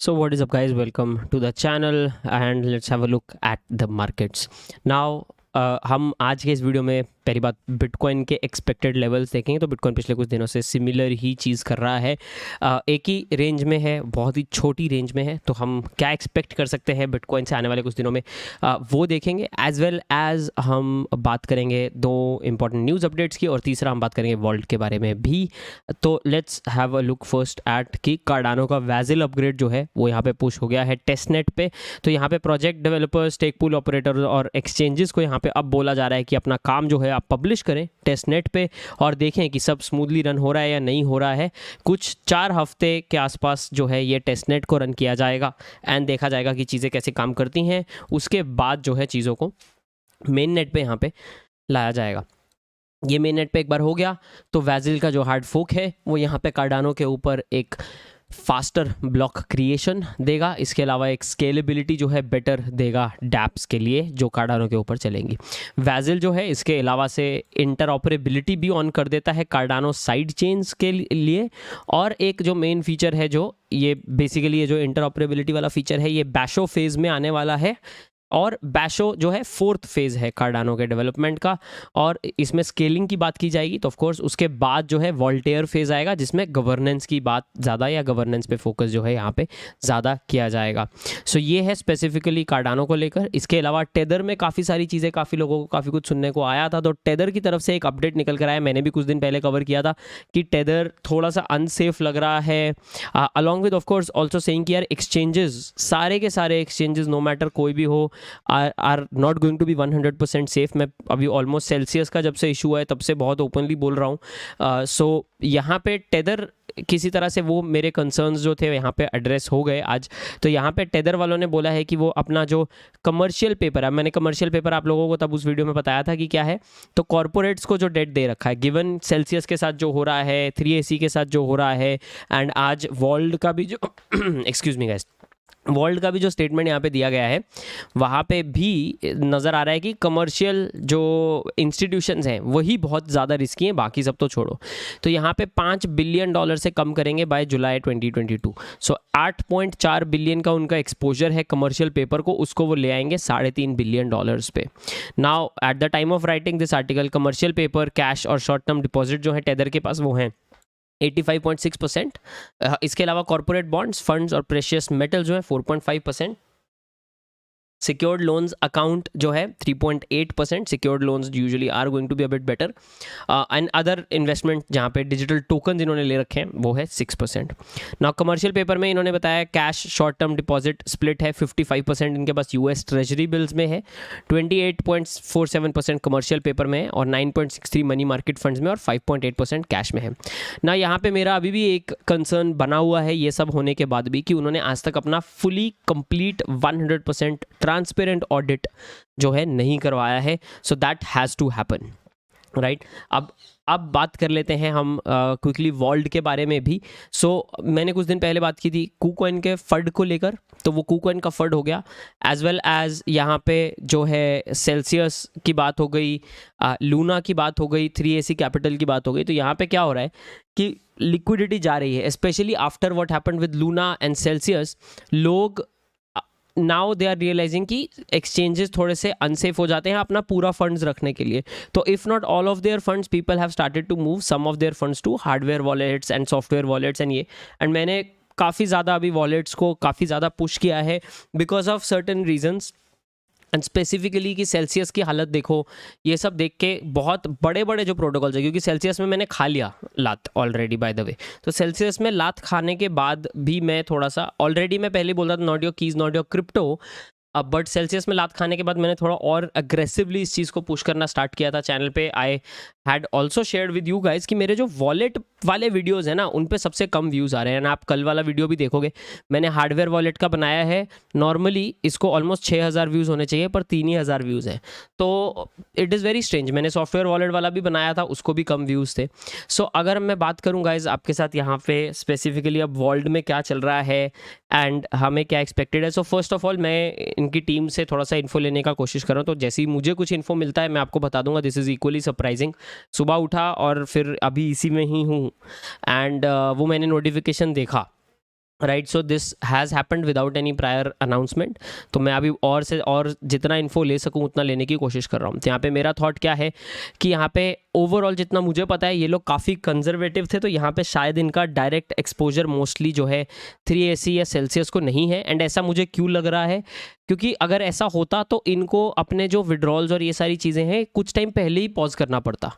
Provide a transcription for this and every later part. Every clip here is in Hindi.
So what is up guys, welcome to the channel and let's have a look at the markets. Now हम आज के इस वीडियो में पहली बात बिटकॉइन के एक्सपेक्टेड लेवल्स देखेंगे। तो बिटकॉइन पिछले कुछ दिनों से सिमिलर ही चीज़ कर रहा है, एक ही रेंज में है, बहुत ही छोटी रेंज में है। तो हम क्या एक्सपेक्ट कर सकते हैं बिटकॉइन से आने वाले कुछ दिनों में, वो देखेंगे। एज वेल एज हम बात करेंगे दो इंपॉर्टेंट न्यूज़ अपडेट्स की, और तीसरा हम बात करेंगे वॉल्ट के बारे में भी। तो let's have a look first at कि कार्डानो का वैजिल अपग्रेड जो है वो यहाँ पे पुश हो गया है टेस्टनेट पे। तो यहाँ पे project developers, stake pool operator और एक्सचेंजेस को यहाँ पे अब बोला जा रहा है कि अपना काम जो है आप पब्लिश करें टेस्टनेट पे और देखें कि सब स्मूथली रन हो रहा है या नहीं हो रहा है। कुछ 4 हफ्ते के आसपास जो है ये टेस्टनेट को रन किया जाएगा एंड देखा जाएगा कि चीज़ें कैसे काम करती हैं। उसके बाद जो है चीज़ों को मेन नेट पे यहाँ पे लाया जाएगा। ये मेन नेट पे एक बार हो गया तो वैजिल का जो हार्ड फोक है वो यहाँ पे कार्डानो के ऊपर एक फास्टर ब्लॉक क्रिएशन देगा। इसके अलावा एक स्केलेबिलिटी जो है बेटर देगा डैप्स के लिए जो कार्डानो के ऊपर चलेंगी। वैजिल जो है इसके अलावा से इंटरऑपरेबिलिटी भी ऑन कर देता है कार्डानो साइड चेन्स के लिए। और एक जो मेन फीचर है, जो ये बेसिकली ये जो इंटरऑपरेबिलिटी वाला फीचर है, ये बैशो फेज़ में आने वाला है। और बैशो जो है 4th फेज़ है कार्डानो के डेवलपमेंट का, और इसमें स्केलिंग की बात की जाएगी। तो ऑफकोर्स उसके बाद जो है वॉल्टेयर फेज़ आएगा जिसमें गवर्नेंस की बात ज़्यादा, या गवर्नेंस पे फोकस जो है यहाँ पे ज़्यादा किया जाएगा। सो ये है स्पेसिफिकली कार्डानो को लेकर। इसके अलावा टेदर में काफ़ी सारी चीज़ें, काफ़ी लोगों को काफ़ी कुछ सुनने को आया था। तो टेदर की तरफ से एक अपडेट निकल कर आया, मैंने भी कुछ दिन पहले कवर किया था कि टेदर थोड़ा सा अनसेफ लग रहा है। Along with of course also saying कि यार एक्सचेंजेस, सारे के सारे एक्सचेंजेस नो मैटर कोई भी हो, are not going to be 100% safe. मैं अभी ऑलमोस्ट सेल्सियस का जब से इशू हुआ है तब से बहुत ओपनली बोल रहा हूँ। सो यहाँ पे टेदर किसी तरह से वो मेरे कंसर्न्स जो थे यहाँ पे एड्रेस हो गए आज। तो यहाँ पे टेदर वालों ने बोला है कि वो अपना जो कमर्शियल पेपर है, मैंने कमर्शियल पेपर आप लोगों को तब उस वीडियो में बताया था कि क्या है, तो कॉर्पोरेट्स को जो डेट दे रखा है गिवन सेल्सियस के साथ जो हो रहा है, 3AC के साथ जो हो रहा है, एंड आज वर्ल्ड का भी जो एक्सक्यूज मी गाइस, वर्ल्ड का भी जो स्टेटमेंट यहाँ पे दिया गया है वहाँ पे भी नज़र आ रहा है कि कमर्शियल जो इंस्टीट्यूशंस हैं वही बहुत ज़्यादा रिस्की हैं, बाकी सब तो छोड़ो। तो यहाँ पे $5 बिलियन से कम करेंगे बाय जुलाई 2022। सो 8.4 बिलियन का उनका एक्सपोजर है कमर्शियल पेपर को, उसको वो ले आएंगे $3.5 बिलियन पे। Now at the time of writing this article, commercial paper, cash और शॉर्ट टर्म डिपॉजिट जो है टेदर के पास वो हैं 85.6%। इसके अलावा कॉर्पोरेट बॉन्ड्स, फंड्स और प्रेशियस मेटल जो है 4.5%। सिक्योर्ड लोन्स अकाउंट जो है 3.8%। Secured loans usually are going to be a bit better. And other investment जहाँ पे डिजिटल टोकन इन्होंने ले रखे हैं वो है 6%। नाउ कमर्शियल पेपर में इन्होंने बताया cash short term deposit split है 55% इनके पास US ट्रेजरी बिल्स में है, 28.47% कमर्शियल पेपर में है, और 9.63 मनी मार्केट फंड्स में, और 5.8% कैश में है ना। यहाँ पे मेरा अभी भी एक कंसर्न बना हुआ है ये सब होने के बाद भी, कि उन्होंने आज तक अपना फुली कंप्लीट 100% ट्रांसपेरेंट ऑडिट जो है नहीं करवाया है। So that has to happen, right. अब बात कर लेते हैं हम क्विकली वॉल्ट के बारे में भी। सो मैंने कुछ दिन पहले बात की थी KuCoin के फंड को लेकर, तो वो KuCoin का फंड हो गया, एज वेल एज यहाँ पे जो है सेल्सियस की बात हो गई, लूना की बात हो गई, 3AC कैपिटल की बात हो गई। तो यहाँ पे क्या हो रहा है कि लिक्विडिटी जा रही है, specially after what happened with Luna and Celsius. लोग नाउ दे आर रियलाइजिंग कि एक्सचेंजेस थोड़े से अनसेफ हो जाते हैं अपना पूरा फंड्स रखने के लिए। तो if not all of their funds, people have started to move some of their funds to hardware wallets and software wallets and मैंने काफ़ी ज़्यादा अभी वॉलेट्स को काफ़ी ज़्यादा पुश किया है because of certain reasons, and specifically कि सेल्सियस की हालत देखो। ये सब देख के बहुत बड़े बड़े जो प्रोटोकॉल्स है, क्योंकि सेल्सियस में मैंने खा लिया लात ऑलरेडी बाय द वे। तो सेल्सियस में लात खाने के बाद भी मैं थोड़ा सा, ऑलरेडी मैं पहले बोल रहा था not your keys not your crypto, but Celsius में लात खाने के बाद मैंने थोड़ा और अग्रेसिवली इस चीज़ को पुश करना स्टार्ट किया था चैनल पे। I had also shared with you guys कि मेरे जो वॉलेट वाले वीडियोज़ हैं ना उन पे सबसे कम व्यूज़ आ रहे हैं। आप कल वाला वीडियो भी देखोगे, मैंने हार्डवेयर वॉलेट का बनाया है, नॉर्मली इसको ऑलमोस्ट 6000 व्यूज़ होने चाहिए पर 3000 व्यूज़ हैं। तो इट इज़ वेरी स्ट्रेंज। मैंने सॉफ्टवेयर वॉलेट वाला भी बनाया था, उसको भी कम व्यूज़ थे। सो अगर मैं बात करूँ गाइज आपके साथ यहाँ पे स्पेसिफिकली अब वर्ल्ड में क्या चल रहा है एंड हमें क्या एक्सपेक्टेड है। सो फर्स्ट ऑफ ऑल मैं इनकी टीम से थोड़ा सा इन्फो लेने का कोशिश कर रहा हूँ, तो जैसे ही मुझे कुछ इन्फो मिलता है मैं आपको बता दूंगा। This is equally surprising. सुबह उठा और फिर अभी इसी में ही हूँ एंड वो मैंने नोटिफिकेशन देखा right. So this has happened without any prior announcement. तो मैं अभी और से और जितना इन्फो ले सकूँ उतना लेने की कोशिश कर रहा हूँ. तो यहाँ पे मेरा थॉट क्या है कि यहाँ पे ओवरऑल जितना मुझे पता है ये लोग काफ़ी कंजर्वेटिव थे, तो यहाँ पे शायद इनका डायरेक्ट एक्सपोजर मोस्टली जो है 3AC या सेल्सियस को नहीं है. एंड ऐसा मुझे क्यों लग रहा है, क्योंकि अगर ऐसा होता तो इनको अपने जो विड्रॉल्स और ये सारी चीज़ें हैं कुछ टाइम पहले ही पॉज करना पड़ता.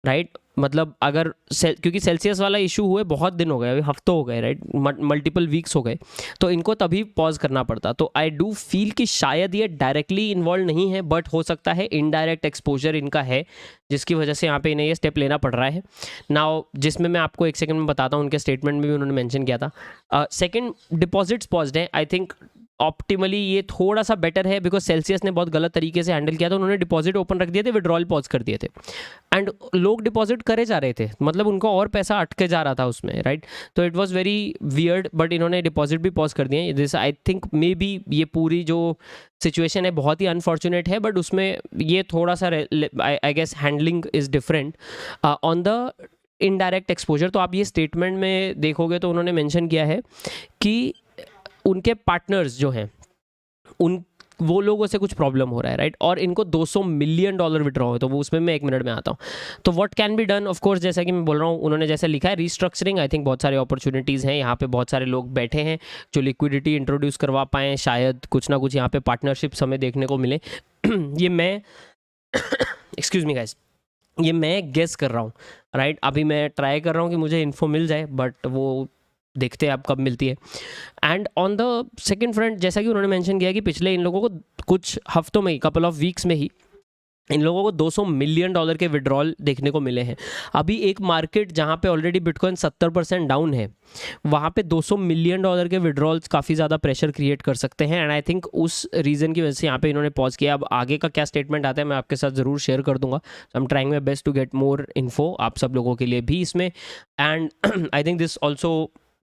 राइट. मतलब अगर क्योंकि सेल्सियस वाला इशू हुए बहुत दिन हो गए, अभी हफ्तों हो गए, राइट, मल्टीपल वीक्स हो गए, तो इनको तभी पॉज करना पड़ता. तो आई डू फील कि शायद ये डायरेक्टली इन्वॉल्व नहीं है, बट हो सकता है इनडायरेक्ट एक्सपोजर इनका है जिसकी वजह से यहाँ पे इन्हें ये स्टेप लेना पड़ रहा है. नाउ जिसमें मैं आपको एक सेकंड में बताता हूँ, उनके स्टेटमेंट में भी उन्होंने मेंशन किया था. सेकंड, डिपॉजिट्स पॉज्ड है. आई थिंक ऑप्टिमली ये थोड़ा सा बेटर है, बिकॉज सेल्सियस ने बहुत गलत तरीके से हैंडल किया था. उन्होंने डिपॉजिट ओपन रख दिए थे, विड्रॉल पॉज कर दिए थे, एंड लोग डिपॉजिट करे जा रहे थे, मतलब उनको और पैसा अटके जा रहा था उसमें, राइट. तो it was very weird, but इन्होंने डिपॉजिट भी पॉज कर दिए. This I think may be ये पूरी जो सिचुएशन है बहुत ही अनफॉर्चुनेट है, बट उसमें ये थोड़ा सा I guess handling is different on the indirect exposure. तो आप ये स्टेटमेंट में देखोगे तो उन्होंने मेंशन किया है कि उनके पार्टनर्स जो हैं उन वो लोगों से कुछ प्रॉब्लम हो रहा है, राइट, और इनको $200 मिलियन विड्रॉ है. तो वो उसमें मैं 1 मिनट में आता हूँ. तो what can be done, of course जैसा कि मैं बोल रहा हूँ, उन्होंने जैसे लिखा है रीस्ट्रक्चरिंग. आई थिंक बहुत सारे अपॉर्चुनिटीज़ हैं यहाँ पे, बहुत सारे लोग बैठे हैं जो लिक्विडिटी इंट्रोड्यूस करवा पाएँ, शायद कुछ ना कुछ यहाँ पे पार्टनरशिप्स हमें देखने को मिले. ये मैं एक्सक्यूज मी गाइस, ये मैं गेस कर रहा हूँ, राइट. अभी मैं ट्राई कर रहा हूँ कि मुझे इन्फो मिल जाए, बट वो देखते हैं आप कब मिलती है. And on the second front, जैसा कि उन्होंने मेंशन किया कि पिछले इन लोगों को कुछ हफ्तों में ही, कपल ऑफ वीक्स में ही इन लोगों को $200 मिलियन के विड्रॉल देखने को मिले हैं. अभी एक मार्केट जहां पे ऑलरेडी बिटकॉइन 70% डाउन है, वहां पे $200 मिलियन के विड्रॉल्स काफ़ी ज़्यादा प्रेशर क्रिएट कर सकते हैं. एंड आई थिंक उस रीज़न की वजह से यहाँ पे इन्होंने पॉज किया. अब आगे का क्या स्टेटमेंट आता है मैं आपके साथ ज़रूर शेयर कर दूंगा. I am trying my best to get more info आप सब लोगों के लिए भी इसमें. And I think this also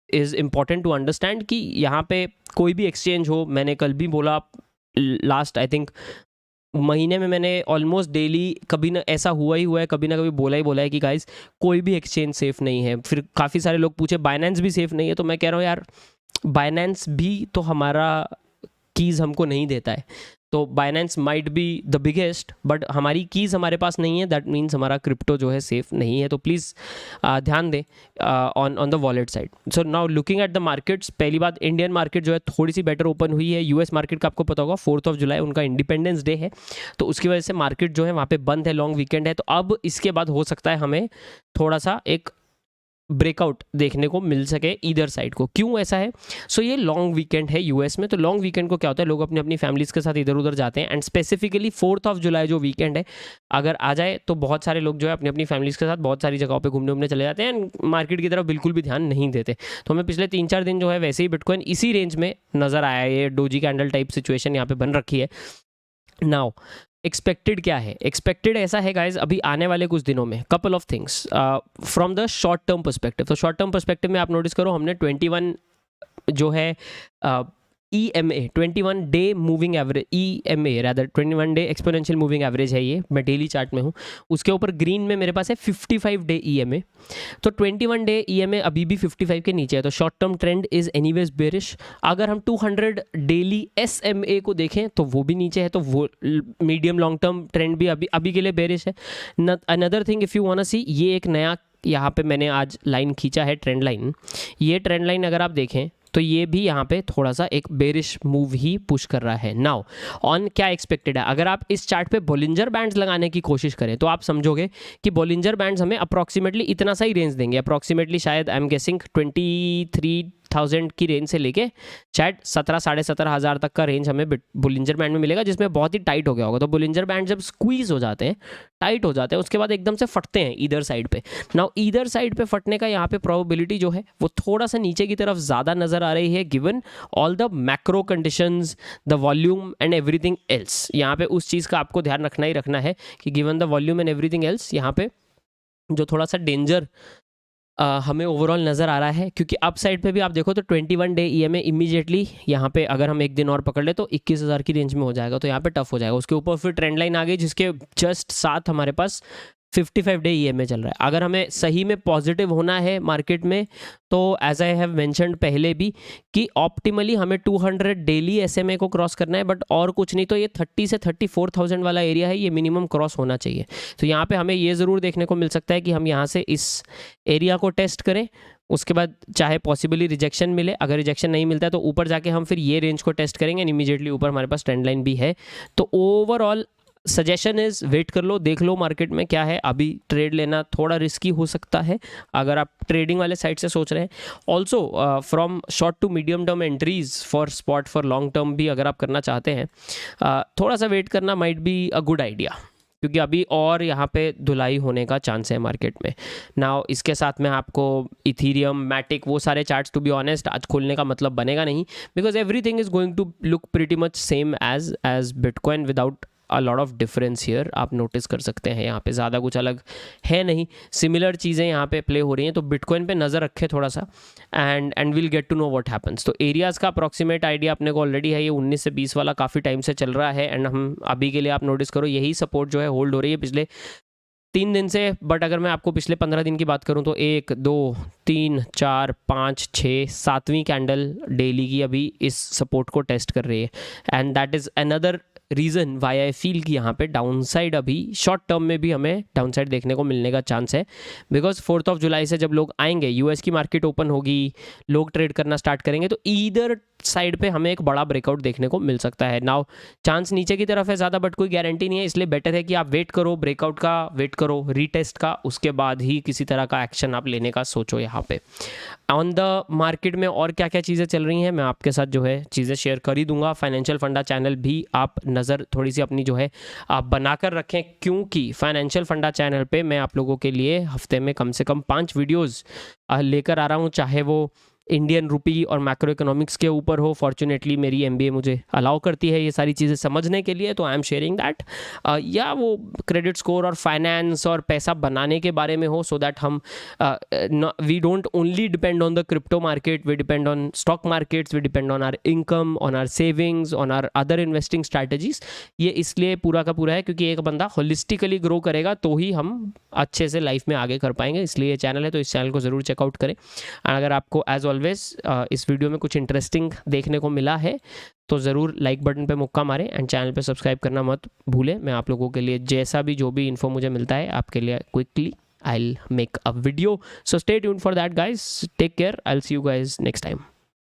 is important to understand कि यहाँ पे कोई भी एक्सचेंज हो, मैंने कल भी बोला, लास्ट आई थिंक महीने में मैंने ऑलमोस्ट डेली कभी ना ऐसा हुआ है, कभी ना कभी बोला है कि गाइस कोई भी एक्सचेंज सेफ़ नहीं है. फिर काफ़ी सारे लोग पूछे बाइनेंस भी सेफ़ नहीं है, तो मैं कह रहा हूँ यार बाइनेंस भी तो हमारा कीज़ हमको नहीं देता है. तो Binance might be the biggest, but हमारी कीज़ हमारे पास नहीं है, दैट मीन्स हमारा क्रिप्टो जो है सेफ नहीं है. तो प्लीज़ ध्यान दें on the wallet side. So now looking at the markets, पहली बात इंडियन मार्केट जो है थोड़ी सी बेटर ओपन हुई है. यूएस मार्केट का आपको पता होगा 4 जुलाई उनका इंडिपेंडेंस डे है, तो उसकी वजह से मार्केट जो है वहाँ पे बंद है, लॉन्ग वीकेंड है. तो अब इसके बाद हो सकता है हमें थोड़ा सा एक ब्रेकआउट देखने को मिल सके ईदर साइड को. क्यों ऐसा है? सो ये लॉन्ग वीकेंड है यूएस में, तो लॉन्ग वीकेंड को क्या होता है, लोग अपनी अपनी फैमिलीज़ के साथ इधर उधर जाते हैं. एंड स्पेसिफिकली 4 जुलाई जो वीकेंड है अगर आ जाए तो बहुत सारे लोग जो है अपनी अपनी फैमिलीज़ के साथ बहुत सारी जगहों पे घूमने चले जाते हैं एंड मार्केट की तरफ बिल्कुल भी ध्यान नहीं देते. तो हमें पिछले 3-4 दिन जो है वैसे ही बिटकॉइन इसी रेंज में नज़र आया है. ये डोजी कैंडल टाइप सिचुएशन यहाँ पे बन रखी है. नाउ एक्सपेक्टेड क्या है? एक्सपेक्टेड ऐसा है गाइज, अभी आने वाले कुछ दिनों में couple of things from the short term perspective. तो शॉर्ट टर्म पर्सपेक्टिव में आप नोटिस करो, हमने 21 जो है EMA 21 day moving average, EMA rather 21 day exponential moving average है ये, मैं डेली चार्ट में हूँ. उसके ऊपर ग्रीन में मेरे पास है 55 डे EMA. तो 21 डे EMA अभी भी 55 के नीचे है, तो short term trend is anyways bearish. अगर हम 200 डेली SMA को देखें तो वो भी नीचे है, तो वो मीडियम लॉन्ग टर्म ट्रेंड भी अभी के लिए बेरिश है. Another thing if you want to see, ये एक नया यहाँ पे मैंने आज लाइन खींचा है, ट्रेंड लाइन. ये ट्रेंड लाइन अगर आप देखें तो ये भी यहाँ पे थोड़ा सा एक बेरिश मूव ही पुश कर रहा है. नाउ ऑन क्या एक्सपेक्टेड है, अगर आप इस चार्ट पे बोलिंजर बैंड्स लगाने की कोशिश करें तो आप समझोगे कि बोलिंजर बैंड्स हमें अप्रॉक्सीमेटली इतना सा ही रेंज देंगे. अप्रॉक्सीमेटली शायद आई एम गेसिंग 23,000 की रेंज से लेके शायद 17,500 तक का रेंज हमें बोलिंजर बैंड में मिलेगा, जिसमें बहुत ही टाइट हो गया होगा. तो बोलिंजर बैंड जब स्क्वीज हो जाते हैं, टाइट हो जाते हैं, उसके बाद एकदम से फटते हैं ईदर साइड पे. नाउ ईदर साइड पे फटने का यहाँ पे प्रोबेबिलिटी जो है वो थोड़ा सा नीचे की तरफ ज़्यादा नज़र आ रही है, given all the macro conditions, the volume and everything else. यहाँ पे उस चीज़ का आपको ध्यान रखना ही रखना है कि given the volume and everything else, यहाँ पे जो थोड़ा सा डेंजर हमें ओवरऑल नज़र आ रहा है. क्योंकि अप साइड पे भी आप देखो तो 21 डे EMA इमीडिएटली यहाँ पे अगर हम एक दिन और पकड़ ले तो 21,000 की रेंज में हो जाएगा, तो यहाँ पे टफ हो जाएगा. उसके ऊपर फिर ट्रेंड लाइन आ गई जिसके जस्ट साथ हमारे पास 55 डे EMA चल रहा है। अगर हमें सही में पॉजिटिव होना है मार्केट में तो एज आई हैव मेंशन्ड पहले भी कि ऑप्टिमली हमें 200 डेली SMA को क्रॉस करना है, बट और कुछ नहीं तो ये 30 से 34,000 वाला एरिया है, ये मिनिमम क्रॉस होना चाहिए। तो यहाँ पे हमें ये ज़रूर देखने को मिल सकता है कि हम यहाँ से इस एरिया को टेस्ट करें, उसके बाद चाहे पॉसिबली रिजेक्शन मिले, अगर रिजेक्शन नहीं मिलता है तो ऊपर जाके हम फिर ये रेंज को टेस्ट करेंगे एंड इमीडिएटली ऊपर हमारे पास ट्रेंड लाइन भी है। तो ओवरऑल सजेशन इज वेट कर लो, देख लो मार्केट में क्या है। अभी ट्रेड लेना थोड़ा रिस्की हो सकता है अगर आप ट्रेडिंग वाले साइड से सोच रहे हैं। Also from short to medium term entries for spot for long term भी अगर आप करना चाहते हैं, थोड़ा सा वेट करना might be a good idea, क्योंकि अभी और यहाँ पे धुलाई होने का चांस है मार्केट में। नाउ इसके साथ में आपको इथीरियम, मैटिक, वो सारे चार्ट्स टू बी ऑनेस्ट आज खोलने का मतलब बनेगा नहीं, because everything is going to look pretty much same as bitcoin without a lot of difference here. आप नोटिस कर सकते हैं यहाँ पे ज़्यादा कुछ अलग है नहीं, सिमिलर चीज़ें यहाँ पे प्ले हो रही हैं। तो बिटकॉइन पे नज़र रखें थोड़ा सा and will get to know what happens. तो एरियाज़ का अप्रॉक्सीमेट आइडिया अपने को ऑलरेडी है, ये 19 से 20 वाला काफ़ी टाइम से चल रहा है एंड हम अभी के लिए आप नोटिस करो यही सपोर्ट जो है होल्ड हो रही है पिछले 3 दिन से। बट अगर मैं आपको पिछले 15 दिन की बात करूं तो 1 2 3 4 5 6 7वीं कैंडल डेली की अभी इस सपोर्ट को टेस्ट कर रही है and that is another reason why I feel कि यहाँ पे डाउन साइड अभी शॉर्ट टर्म में भी हमें डाउन साइड देखने को मिलने का चांस है। बिकॉज 4 जुलाई से जब लोग आएंगे, यूएस की मार्केट ओपन होगी, लोग ट्रेड करना स्टार्ट करेंगे, तो ईदर साइड पे हमें एक बड़ा ब्रेकआउट देखने को मिल सकता है। नाउ चांस नीचे की तरफ है ज़्यादा, बट कोई गारंटी नहीं है, इसलिए बेटर है कि आप वेट करो, ब्रेकआउट का वेट करो, रीटेस्ट का, उसके बाद ही किसी तरह का एक्शन आप लेने का सोचो। यहाँ पे ऑन द मार्केट में और क्या क्या चीज़ें चल रही हैं मैं आपके साथ जो है चीज़ें शेयर कर ही दूंगा। फाइनेंशियल फंडा चैनल भी आप नज़र थोड़ी सी अपनी जो है आप बनाकर रखें, क्योंकि फाइनेंशियल फंडा चैनल पे मैं आप लोगों के लिए हफ्ते में कम से कम 5 वीडियोज़ लेकर आ रहा हूँ, चाहे वो इंडियन रुपी और मैक्रो इकोनॉमिक्स के ऊपर हो। फॉर्चुनेटली मेरी MBA मुझे अलाउ करती है ये सारी चीज़ें समझने के लिए, तो आई एम शेयरिंग दैट, या वो क्रेडिट स्कोर और फाइनेंस और पैसा बनाने के बारे में हो, सो दैट हम we don't only depend on the crypto market, we depend on stock markets, we depend on our income, on our savings, on our other investing strategies. ये इसलिए पूरा का पूरा है क्योंकि एक बंदा होलिस्टिकली ग्रो करेगा तो ही हम अच्छे से लाइफ में आगे कर पाएंगे, इसलिए ये चैनल है, तो इस चैनल को ज़रूर चेकआउट करें। अगर आपको एज ऑलवेज इस वीडियो में कुछ इंटरेस्टिंग देखने को मिला है तो ज़रूर लाइक बटन पे मुक्का मारें एंड चैनल पे सब्सक्राइब करना मत भूलें। मैं आप लोगों के लिए जैसा भी जो भी इन्फो मुझे मिलता है आपके लिए quickly I'll make a video, so stay tuned for that guys, take care, I'll see you guys next time.